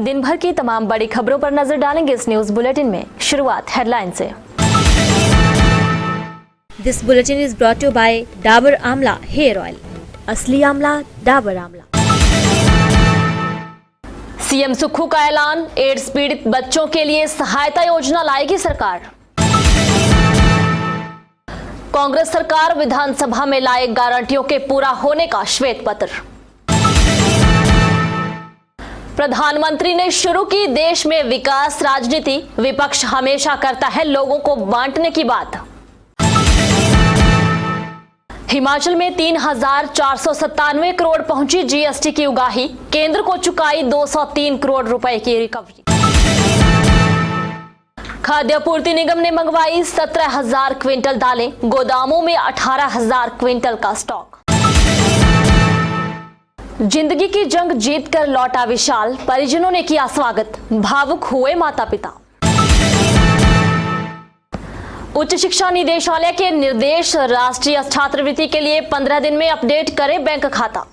दिन भर की तमाम बड़ी खबरों पर नजर डालेंगे इस न्यूज बुलेटिन में। शुरुआत हेडलाइन से। This bulletin is brought you by Dabur Amla hair oil. असली आंवला डाबर आंवला। सीएम सुक्खू का ऐलान, एड्स पीड़ित बच्चों के लिए सहायता योजना लाएगी सरकार। कांग्रेस सरकार विधानसभा में लाए गारंटियों के पूरा होने का श्वेत पत्र। प्रधानमंत्री ने शुरू की देश में विकास राजनीति, विपक्ष हमेशा करता है लोगों को बांटने की बात। हिमाचल में 3,497 करोड़ पहुंची जीएसटी की उगाही, केंद्र को चुकाई 203 करोड़ रुपए की रिकवरी। खाद्य आपूर्ति निगम ने मंगवाई 17,000 क्विंटल दालें, गोदामों में 18,000 क्विंटल का स्टॉक। जिंदगी की जंग जीतकर लौटा विशाल, परिजनों ने किया स्वागत, भावुक हुए माता पिता। उच्च शिक्षा निदेशालय के निर्देश, राष्ट्रीय छात्रवृत्ति के लिए 15 दिन में अपडेट करे बैंक खाता।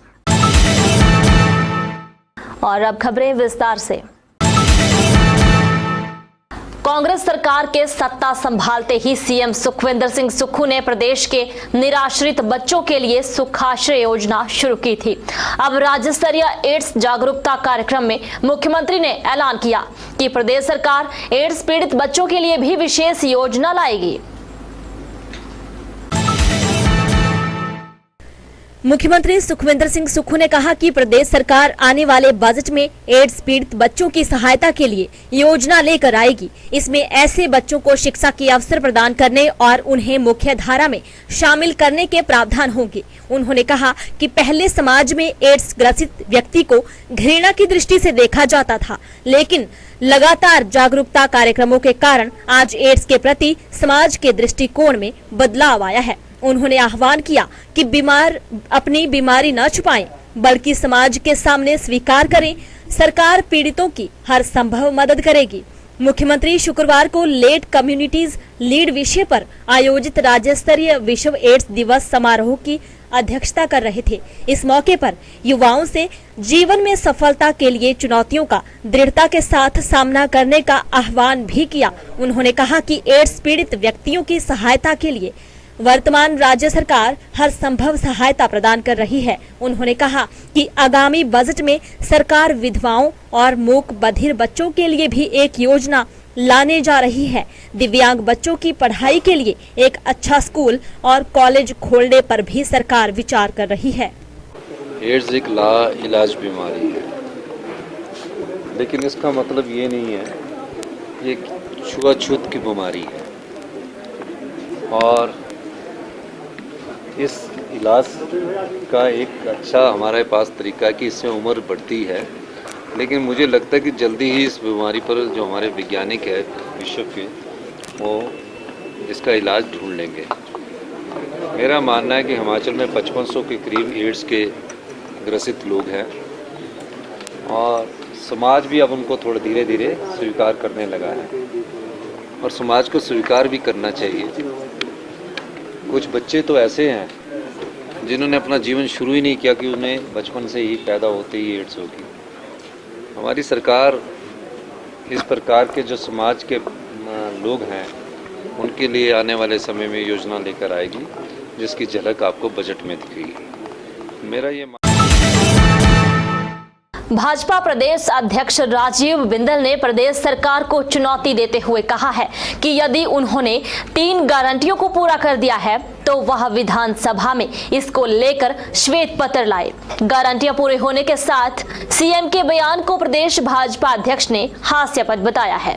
और अब खबरें विस्तार से। कांग्रेस सरकार के सत्ता संभालते ही सीएम सुखविंदर सिंह सुक्खू ने प्रदेश के निराश्रित बच्चों के लिए सुखाश्रय योजना शुरू की थी। अब राज्य स्तरीय एड्स जागरूकता कार्यक्रम में मुख्यमंत्री ने ऐलान किया कि प्रदेश सरकार एड्स पीड़ित बच्चों के लिए भी विशेष योजना लाएगी। मुख्यमंत्री सुखविंदर सिंह सुक्खू ने कहा कि प्रदेश सरकार आने वाले बजट में एड्स पीड़ित बच्चों की सहायता के लिए योजना लेकर आएगी। इसमें ऐसे बच्चों को शिक्षा के अवसर प्रदान करने और उन्हें मुख्य धारा में शामिल करने के प्रावधान होंगे। उन्होंने कहा कि पहले समाज में एड्स ग्रसित व्यक्ति को घृणा की दृष्टि से देखा जाता था, लेकिन लगातार जागरूकता कार्यक्रमों के कारण आज एड्स के प्रति समाज के दृष्टिकोण में बदलाव आया है। उन्होंने आह्वान किया कि बीमार अपनी बीमारी न छुपाएं, बल्कि समाज के सामने स्वीकार करें। सरकार पीड़ितों की हर संभव मदद करेगी। मुख्यमंत्री शुक्रवार को लेट कम्युनिटीज लीड विषय पर आयोजित राज्य स्तरीय विश्व एड्स दिवस समारोह की अध्यक्षता कर रहे थे। इस मौके पर युवाओं से जीवन में सफलता के लिए चुनौतियों का दृढ़ता के साथ सामना करने का आह्वान भी किया। उन्होंने कहा कि एड्स पीड़ित व्यक्तियों की सहायता के लिए वर्तमान राज्य सरकार हर संभव सहायता प्रदान कर रही है। उन्होंने कहा कि आगामी बजट में सरकार विधवाओं और मूक बधिर बच्चों के लिए भी एक योजना लाने जा रही है। दिव्यांग बच्चों की पढ़ाई के लिए एक अच्छा स्कूल और कॉलेज खोलने पर भी सरकार विचार कर रही है। एड्स एक लाइलाज बीमारी है, लेकिन इसका मतलब ये नहीं है ये छुआछूत की बीमारी है। और इस इलाज का एक अच्छा हमारे पास तरीका है कि इससे उम्र बढ़ती है, लेकिन मुझे लगता है कि जल्दी ही इस बीमारी पर जो हमारे वैज्ञानिक है विश्व के, वो इसका इलाज ढूंढ लेंगे। मेरा मानना है कि हिमाचल में 5500 के करीब एड्स के ग्रसित लोग हैं और समाज भी अब उनको थोड़ा धीरे धीरे स्वीकार करने लगा है और समाज को स्वीकार भी करना चाहिए। कुछ बच्चे तो ऐसे हैं जिन्होंने अपना जीवन शुरू ही नहीं किया कि उन्हें बचपन से ही पैदा होते ही एड्स होगी। हमारी सरकार इस प्रकार के जो समाज के लोग हैं उनके लिए आने वाले समय में योजना लेकर आएगी, जिसकी झलक आपको बजट में दिखेगी। मेरा ये भाजपा प्रदेश अध्यक्ष राजीव बिंदल ने प्रदेश सरकार को चुनौती देते हुए कहा है कि यदि उन्होंने 3 गारंटियों को पूरा कर दिया है तो वह विधानसभा में इसको लेकर श्वेत पत्र लाए। गारंटियां पूरे होने के साथ सीएम के बयान को प्रदेश भाजपा अध्यक्ष ने हास्यास्पद बताया है।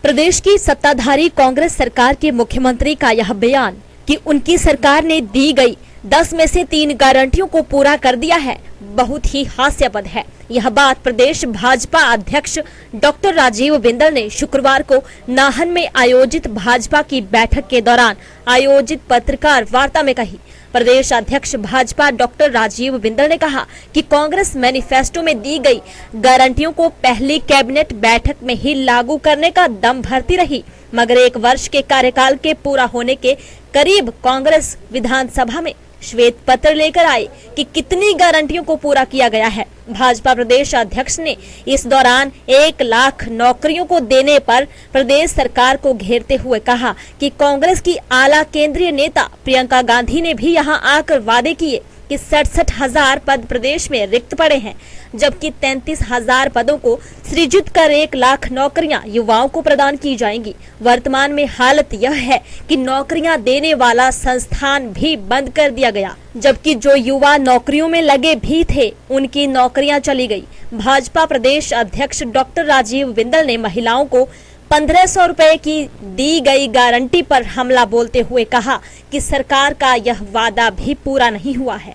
प्रदेश की सत्ताधारी कांग्रेस सरकार के मुख्यमंत्री का यह बयान कि उनकी सरकार ने दी गई 10 में से 3 गारंटियों को पूरा कर दिया है, बहुत ही हास्यास्पद है। यह बात प्रदेश भाजपा अध्यक्ष डॉक्टर राजीव बिंदल ने शुक्रवार को नाहन में आयोजित भाजपा की बैठक के दौरान आयोजित पत्रकार वार्ता में कही। प्रदेश अध्यक्ष भाजपा डॉक्टर राजीव बिंदल ने कहा कि कांग्रेस मैनिफेस्टो में दी गई गारंटियों को पहली कैबिनेट बैठक में ही लागू करने का दम भरती रही, मगर 1 वर्ष के कार्यकाल के पूरा होने के करीब कांग्रेस विधानसभा में श्वेत पत्र लेकर आए कि कितनी गारंटियों को पूरा किया गया है। भाजपा प्रदेश अध्यक्ष ने इस दौरान 1 लाख नौकरियों को देने पर प्रदेश सरकार को घेरते हुए कहा कि कांग्रेस की आला केंद्रीय नेता प्रियंका गांधी ने भी यहां आकर वादे किए कि 67,000 पद प्रदेश में रिक्त पड़े हैं, जबकि 33,000 पदों को सृजित कर 1 लाख नौकरियां युवाओं को प्रदान की जाएंगी। वर्तमान में हालत यह है कि नौकरियां देने वाला संस्थान भी बंद कर दिया गया, जबकि जो युवा नौकरियों में लगे भी थे उनकी नौकरियां चली गई। भाजपा प्रदेश अध्यक्ष डॉक्टर राजीव बिंदल ने महिलाओं को 1500 रुपए की दी गई गारंटी पर हमला बोलते हुए कहा कि सरकार का यह वादा भी पूरा नहीं हुआ है।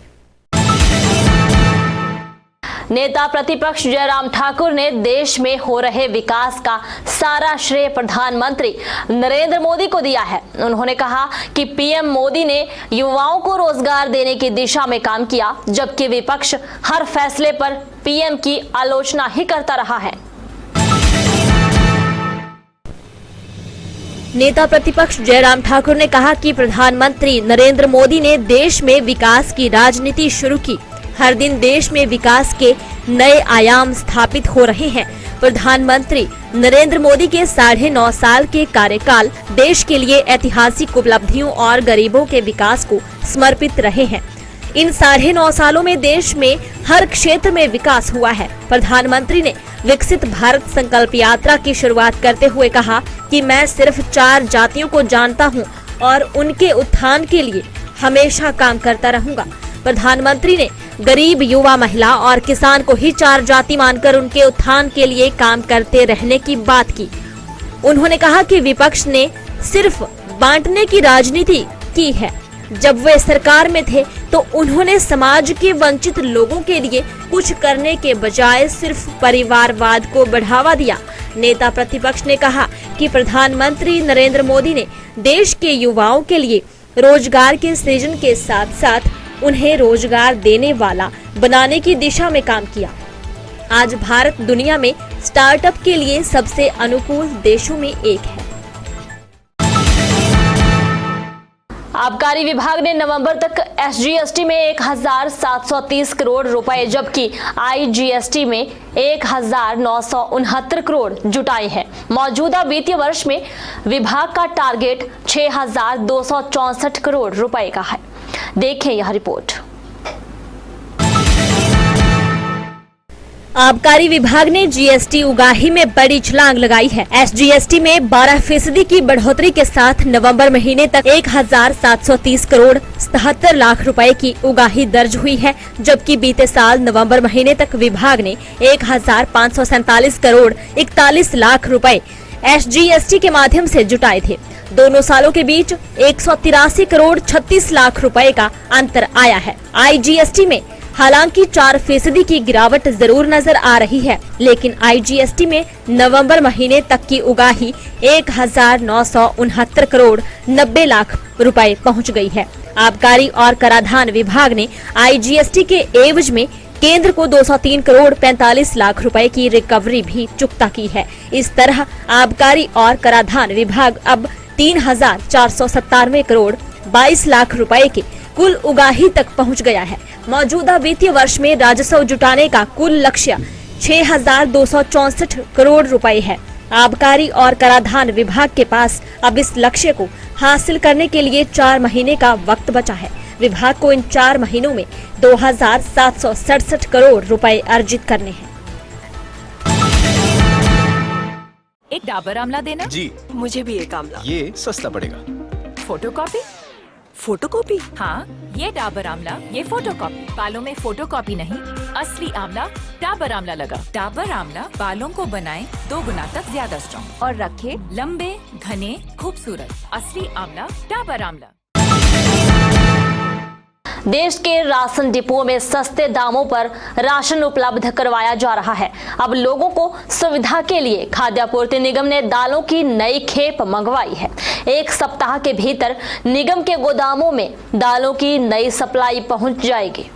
नेता प्रतिपक्ष जयराम ठाकुर ने देश में हो रहे विकास का सारा श्रेय प्रधानमंत्री नरेंद्र मोदी को दिया है। उन्होंने कहा कि पीएम मोदी ने युवाओं को रोजगार देने की दिशा में काम किया, जबकि विपक्ष हर फैसले पर पीएम की आलोचना ही करता रहा है। नेता प्रतिपक्ष जयराम ठाकुर ने कहा कि प्रधानमंत्री नरेंद्र मोदी ने देश में विकास की राजनीति शुरू की। हर दिन देश में विकास के नए आयाम स्थापित हो रहे हैं। प्रधानमंत्री नरेंद्र मोदी के 9.5 साल के कार्यकाल देश के लिए ऐतिहासिक उपलब्धियों और गरीबों के विकास को समर्पित रहे हैं। इन 9.5 सालों में देश में हर क्षेत्र में विकास हुआ है। प्रधानमंत्री ने विकसित भारत संकल्प यात्रा की शुरुआत करते हुए कहा कि मैं सिर्फ 4 जातियों को जानता हूं और उनके उत्थान के लिए हमेशा काम करता रहूंगा। प्रधानमंत्री ने गरीब, युवा, महिला और किसान को ही 4 जाति मानकर उनके उत्थान के लिए काम करते रहने की बात की। उन्होंने कहा कि विपक्ष ने सिर्फ बांटने की राजनीति की है। जब वे सरकार में थे तो उन्होंने समाज के वंचित लोगों के लिए कुछ करने के बजाय सिर्फ परिवारवाद को बढ़ावा दिया। नेता प्रतिपक्ष ने कहा कि प्रधानमंत्री नरेंद्र मोदी ने देश के युवाओं के लिए रोजगार के सृजन के साथ साथ उन्हें रोजगार देने वाला बनाने की दिशा में काम किया। आज भारत दुनिया में स्टार्टअप के लिए सबसे अनुकूल देशों में एक है। आबकारी विभाग ने नवंबर तक एसजीएसटी में 1,730 करोड़ रुपए जबकि आईजीएसटी में 1,969 करोड़ जुटाए हैं। मौजूदा वित्तीय वर्ष में विभाग का टारगेट 6,264 करोड़ रुपए का है। देखें यह रिपोर्ट। आबकारी विभाग ने जीएसटी उगाही में बड़ी छलांग लगाई है। एसजीएसटी में 12% की बढ़ोतरी के साथ नवंबर महीने तक 1,730 करोड़ 77 लाख रुपए की उगाही दर्ज हुई है, जबकि बीते साल नवंबर महीने तक विभाग ने 1,547 करोड़ 41 लाख रुपए एसजीएसटी के माध्यम से जुटाए थे। दोनों सालों के बीच 183 करोड़ 36 लाख रुपए का अंतर आया है। आईजीएसटी में हालांकि 4% की गिरावट जरूर नजर आ रही है, लेकिन आईजीएसटी में नवंबर महीने तक की उगाही 1,969 करोड़ 90 लाख रुपए पहुंच गई है। आबकारी और कराधान विभाग ने आईजीएसटी के एवज में केंद्र को 203 करोड़ 45 लाख रुपए की रिकवरी भी चुकता की है। इस तरह आबकारी और कराधान विभाग अब 3,497 करोड़ 22 लाख रुपए के कुल उगाही तक पहुंच गया है। मौजूदा वित्तीय वर्ष में राजस्व जुटाने का कुल लक्ष्य 6,264 करोड़ रुपए है। आबकारी और कराधान विभाग के पास अब इस लक्ष्य को हासिल करने के लिए 4 महीने का वक्त बचा है। विभाग को इन 4 महीनों में 2,767 करोड़ रुपए अर्जित करने हैं। एक डाबर आमला देना जी। मुझे भी एक आमला। ये सस्ता पड़ेगा। फोटोकॉपी? फोटोकॉपी? हाँ, ये डाबर आमला, ये फोटोकॉपी। बालों में फोटोकॉपी नहीं, असली आमला डाबर आमला लगा। डाबर आमला बालों को बनाए 2 गुना तक ज्यादा स्ट्रॉन्ग और रखे लंबे, घने, खूबसूरत। असली आमला डाबर आमला। देश के राशन डिपों में सस्ते दामों पर राशन उपलब्ध करवाया जा रहा है। अब लोगों को सुविधा के लिए खाद्य आपूर्ति निगम ने दालों की नई खेप मंगवाई है। 1 सप्ताह के भीतर निगम के गोदामों में दालों की नई सप्लाई पहुंच जाएगी।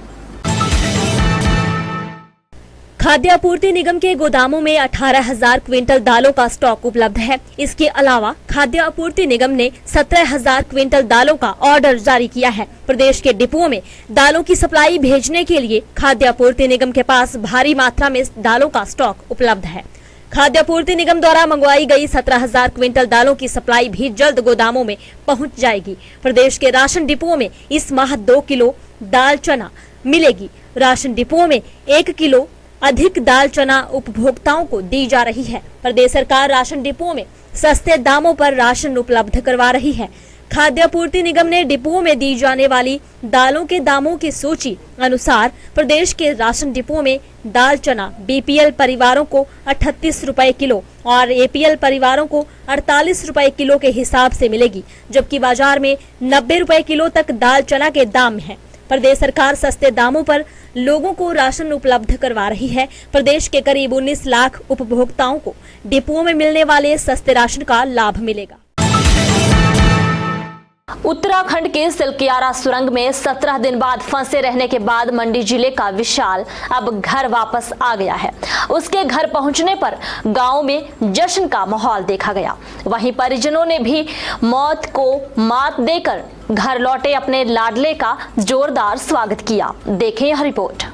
खाद्य आपूर्ति निगम के गोदामों में 18,000 क्विंटल दालों का स्टॉक उपलब्ध है। इसके अलावा खाद्य आपूर्ति निगम ने 17,000 क्विंटल दालों का ऑर्डर जारी किया है। प्रदेश के डिपुओं में दालों की सप्लाई भेजने के लिए खाद्य आपूर्ति निगम के पास भारी मात्रा में दालों का स्टॉक उपलब्ध है। खाद्य आपूर्ति निगम द्वारा मंगवाई गई 17,000 क्विंटल दालों की सप्लाई भी जल्द गोदामों में पहुंच जाएगी। प्रदेश के राशन डिपुओं में इस माह 2 किलो दाल चना मिलेगी। राशन डिपुओं में 1 किलो अधिक दाल चना उपभोक्ताओं को दी जा रही है। प्रदेश सरकार राशन डिपुओं में सस्ते दामों पर राशन उपलब्ध करवा रही है। खाद्य आपूर्ति निगम ने डिपुओं में दी जाने वाली दालों के दामों की सूची अनुसार प्रदेश के राशन डिपुओं में दाल चना बीपीएल परिवारों को 38 रुपए किलो और एपीएल परिवारों को 48 रुपए किलो के हिसाब से मिलेगी, जबकि बाजार में 90 रुपए किलो तक दाल चना के दाम है। प्रदेश सरकार सस्ते दामों पर लोगों को राशन उपलब्ध करवा रही है। प्रदेश के करीब 19 लाख उपभोक्ताओं को डिपुओं में मिलने वाले सस्ते राशन का लाभ मिलेगा। उत्तराखंड के सिलकियारा सुरंग में 17 दिन बाद फंसे रहने के बाद मंडी जिले का विशाल अब घर वापस आ गया है। उसके घर पहुंचने पर गांव में जश्न का माहौल देखा गया। वहीं परिजनों ने भी मौत को मात देकर घर लौटे अपने लाडले का जोरदार स्वागत किया। देखें यह रिपोर्ट।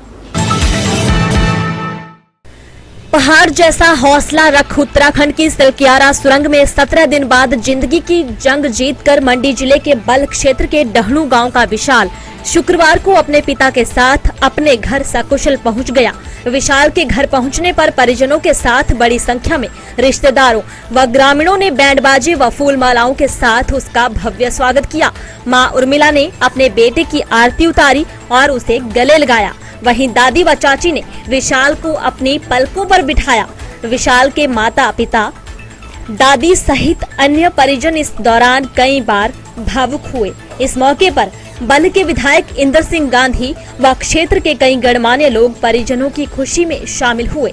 पहाड़ जैसा हौसला रख उत्तराखंड की सिलकियारा सुरंग में 17 दिन बाद जिंदगी की जंग जीतकर मंडी जिले के बल क्षेत्र के डहणू गांव का विशाल शुक्रवार को अपने पिता के साथ अपने घर सकुशल पहुंच गया। विशाल के घर पहुंचने पर परिजनों के साथ बड़ी संख्या में रिश्तेदारों व ग्रामीणों ने बैंडबाजी व फूल मालाओं के साथ उसका भव्य स्वागत किया। मां उर्मिला ने अपने बेटे की आरती उतारी और उसे गले लगाया। वहीं दादी व चाची ने विशाल को अपनी पलकों पर बिठाया। विशाल के माता पिता, दादी सहित अन्य परिजन इस दौरान कई बार भावुक हुए। इस मौके पर बल के विधायक इंदर सिंह गांधी व क्षेत्र के कई गणमान्य लोग परिजनों की खुशी में शामिल हुए।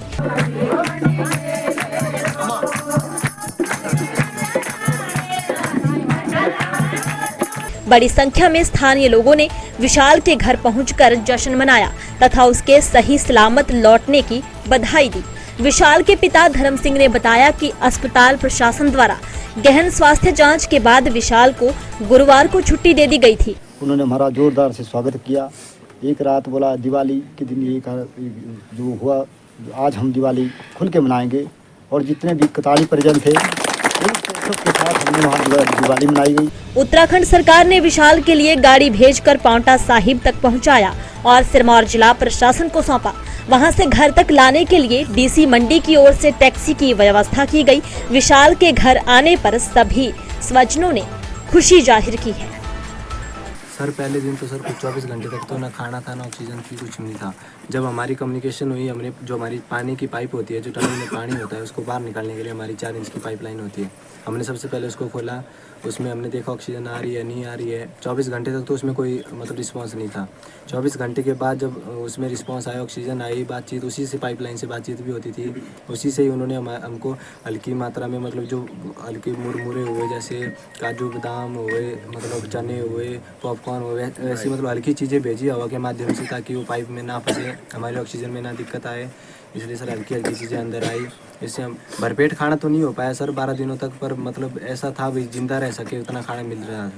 बड़ी संख्या में स्थानीय लोगों ने विशाल के घर पहुंचकर जश्न मनाया तथा उसके सही सलामत लौटने की बधाई दी। विशाल के पिता धर्म सिंह ने बताया कि अस्पताल प्रशासन द्वारा गहन स्वास्थ्य जांच के बाद विशाल को गुरुवार को छुट्टी दे दी गई थी। उन्होंने हमारा जोरदार से स्वागत किया। एक रात बोला दिवाली के दिन ये जो हुआ, आज हम दिवाली खुल के मनाएंगे और जितने भी कतारी परिजन थे सबके साथ हमने वहाँ दिवाली मनाई गई। उत्तराखंड सरकार ने विशाल के लिए गाड़ी भेजकर पांवटा साहिब तक पहुंचाया और सिरमौर जिला प्रशासन को सौंपा। वहां से घर तक लाने के लिए डीसी मंडी की ओर से टैक्सी की व्यवस्था की गई। विशाल के घर आने पर सभी स्वजनों ने खुशी जाहिर की है। सर पहले दिन तो सर कुछ 24 घंटे तक तो ना खाना था ना ऑक्सीजन की कुछ नहीं था। जब हमारी कम्युनिकेशन हुई, हमने जो हमारी पानी की पाइप होती है, जो टनल में पानी होता है, उसको बाहर निकालने के लिए हमारी 4 इंच की पाइपलाइन होती है। हमने सबसे पहले उसको खोला, उसमें हमने देखा ऑक्सीजन आ रही है नहीं आ रही है। 24 घंटे तक तो उसमें कोई मतलब रिस्पांस नहीं था। 24 घंटे के बाद जब उसमें रिस्पांस आया, ऑक्सीजन आई, बातचीत उसी से पाइपलाइन से बातचीत भी होती थी। उसी से ही उन्होंने हमको हल्की मात्रा में मतलब जो हल्के मुरमुरे हुए, जैसे काजू बादाम हुए, मतलब चने हुए, पॉपकॉर्न हुए, ऐसी मतलब हल्की चीज़ें भेजी हवा के माध्यम से, ताकि वो पाइप में ना फंसे, हमारे ऑक्सीजन में ना दिक्कत आए। इसलिए सर हल्की हल्की चीज़ें अंदर आई। इससे हम भरपेट खाना तो नहीं हो पाया सर 12 दिनों तक, पर मतलब ऐसा था भाई जिंदा रह सके उतना खाना मिल रहा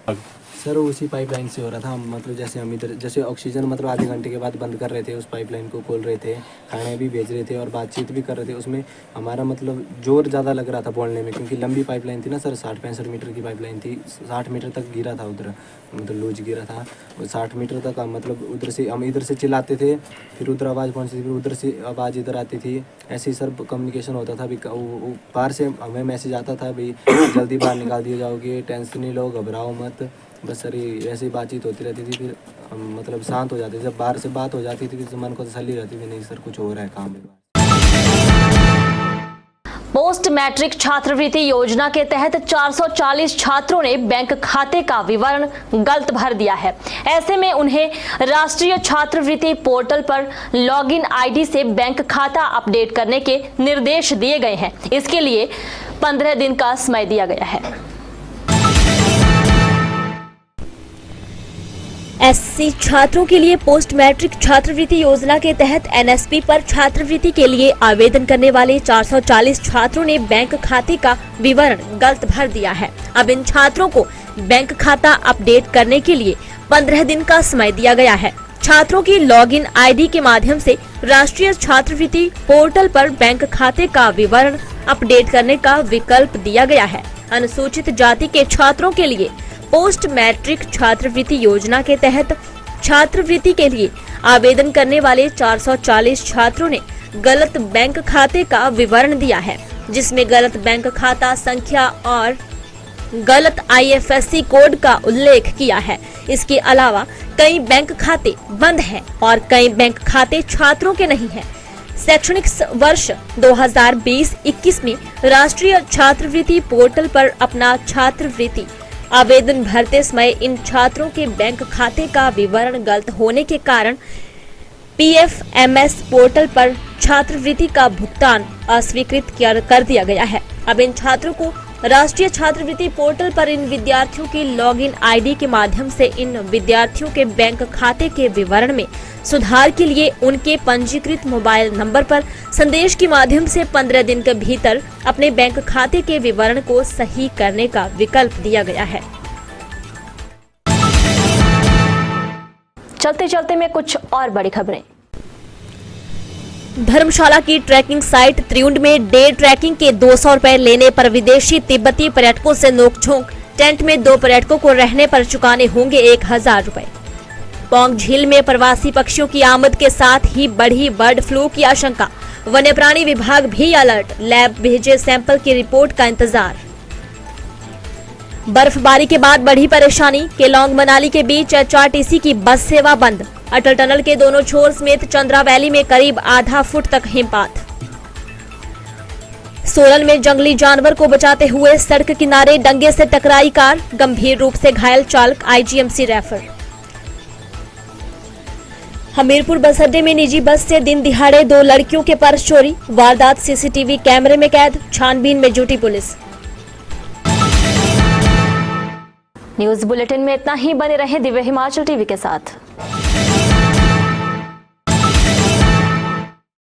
था सर उसी पाइपलाइन से हो रहा था। मतलब जैसे हम इधर जैसे ऑक्सीजन मतलब आधे घंटे के बाद बंद कर रहे थे, उस पाइपलाइन को खोल रहे थे, खाने भी भेज रहे थे और बातचीत भी कर रहे थे। उसमें हमारा मतलब जोर ज़्यादा लग रहा था बोलने में, क्योंकि लंबी पाइपलाइन थी ना सर, 60-65 मीटर की पाइपलाइन थी। 60 मीटर तक गिरा था उधर, मतलब लूज गिरा था। 60 मीटर तक मतलब उधर से हम इधर से चिल्लाते थे, फिर उधर आवाज़ पहुँचती थी, फिर उधर से आवाज़ इधर आती थी। ऐसे ही सर कम्युनिकेशन होता था। बाहर से हमें मैसेज आता था भाई जल्दी बाहर निकाल दिए जाओगे, टेंशन नहीं लो, घबराओ मत। बस सर ऐसे ही बातचीत होती रहती थी। फिर हम मतलब शांत हो जाते थे। जब बाहर से बात हो जाती थी फिर मन को तसल्ली रहती थी, नहीं सर कुछ हो रहा है काम। पोस्ट मैट्रिक छात्रवृत्ति योजना के तहत 440 छात्रों ने बैंक खाते का विवरण गलत भर दिया है। ऐसे में उन्हें राष्ट्रीय छात्रवृत्ति पोर्टल पर लॉगिन आईडी से बैंक खाता अपडेट करने के निर्देश दिए गए हैं। इसके लिए 15 दिन का समय दिया गया है। एससी छात्रों के लिए पोस्ट मैट्रिक छात्रवृत्ति योजना के तहत एनएसपी पर छात्रवृत्ति के लिए आवेदन करने वाले 440 छात्रों ने बैंक खाते का विवरण गलत भर दिया है। अब इन छात्रों को बैंक खाता अपडेट करने के लिए 15 दिन का समय दिया गया है। छात्रों की लॉगिन आईडी के माध्यम से राष्ट्रीय छात्रवृत्ति पोर्टल पर बैंक खाते का विवरण अपडेट करने का विकल्प दिया गया है। अनुसूचित जाति के छात्रों के लिए पोस्ट मैट्रिक छात्रवृत्ति योजना के तहत छात्रवृत्ति के लिए आवेदन करने वाले 440 छात्रों ने गलत बैंक खाते का विवरण दिया है, जिसमें गलत बैंक खाता संख्या और गलत IFSC कोड का उल्लेख किया है। इसके अलावा कई बैंक खाते बंद हैं और कई बैंक खाते छात्रों के नहीं हैं। शैक्षणिक वर्ष 2020-21 में राष्ट्रीय छात्रवृत्ति पोर्टल पर अपना छात्रवृत्ति आवेदन भरते समय इन छात्रों के बैंक खाते का विवरण गलत होने के कारण PFMS पोर्टल पर छात्रवृत्ति का भुगतान अस्वीकृत कर दिया गया है। अब इन छात्रों को राष्ट्रीय छात्रवृत्ति पोर्टल पर इन विद्यार्थियों की लॉगिन आईडी के माध्यम से इन विद्यार्थियों के बैंक खाते के विवरण में सुधार के लिए उनके पंजीकृत मोबाइल नंबर पर संदेश के माध्यम से 15 दिन के भीतर अपने बैंक खाते के विवरण को सही करने का विकल्प दिया गया है। चलते चलते में कुछ और बड़ी खबरें। धर्मशाला की ट्रैकिंग साइट त्रिउंड में डे ट्रैकिंग के 200 रुपए लेने पर विदेशी तिब्बती पर्यटकों से नोकझोंक। टेंट में 2 पर्यटकों को रहने पर चुकाने होंगे 1000 रुपए। पौंग झील में प्रवासी पक्षियों की आमद के साथ ही बढ़ी बर्ड फ्लू की आशंका। वन्य प्राणी विभाग भी अलर्ट। लैब भेजे सैंपल की रिपोर्ट का इंतजार। बर्फबारी के बाद बढ़ी परेशानी। केलोंग मनाली के बीच HRTC की बस सेवा बंद। अटल टनल के दोनों छोर समेत चंद्रा वैली में करीब आधा फुट तक हिमपात। सोलन में जंगली जानवर को बचाते हुए सड़क किनारे डंगे से टकराई कार। गंभीर रूप से घायल चालक IGMC रेफर। हमीरपुर बस अड्डे में निजी बस से दिन दिहाड़े 2 लड़कियों के पर्स चोरी। वारदात CCTV कैमरे में कैद। छानबीन में जुटी पुलिस। न्यूज बुलेटिन में इतना ही। बने रहे दिव्य हिमाचल टीवी के साथ।